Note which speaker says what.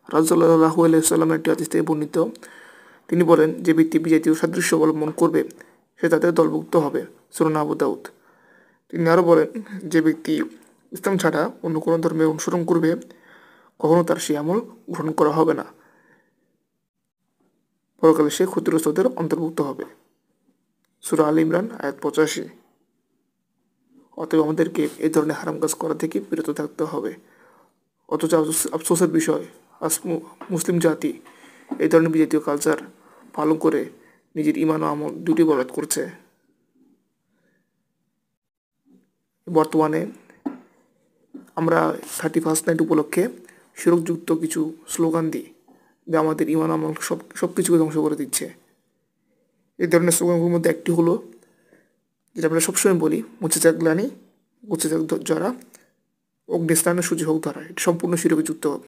Speaker 1: রাসূলুল্লাহ সাল্লামের একটি হাদিস থেকে বর্ণিত। তিনি বলেন, যে ব্যক্তি বিজাতীয় সাদৃশ্য অবলম্বন করবে সে তাদের দলভুক্ত হবে। সুনান আবু দাউদ। তিনি আরও বলেন, যে ব্যক্তি ইসলাম ছাড়া অন্য কোনো ধর্মের অনুসরণ করবে কখনো তার সেই আমল গ্রহণ করা হবে না, পরকালে সে ক্ষতিগ্রস্তদের অন্তর্ভুক্ত হবে। সূরা আল ইমরান আয়াত 85। অতএব আমাদেরকে এই ধরনের হারাম কাজ করা থেকে বিরত থাকতে হবে। অথচ আফসোসের বিষয়, আজ মুসলিম জাতি এই ধরনের বিজাতীয় কালচার পালন করে নিজের ঈমান ও আমল দুটি বরবাদ করছে। বর্তমানে আমরা 31st নাইট উপলক্ষে শিরকযুক্ত কিছু স্লোগান দিই, যা আমাদের ঈমান আমল সব কিছুকে ধ্বংস করে দিচ্ছে। এই ধরনের স্লোগানগুলোর মধ্যে একটি হলো, যেটা আমরা সবসময় বলি, মুছে যাক গ্লানি, মুছে যাক যারা, অগ্নিস্নানের সূচি হোক ধরা। এটি সম্পূর্ণ শিরকযুক্ত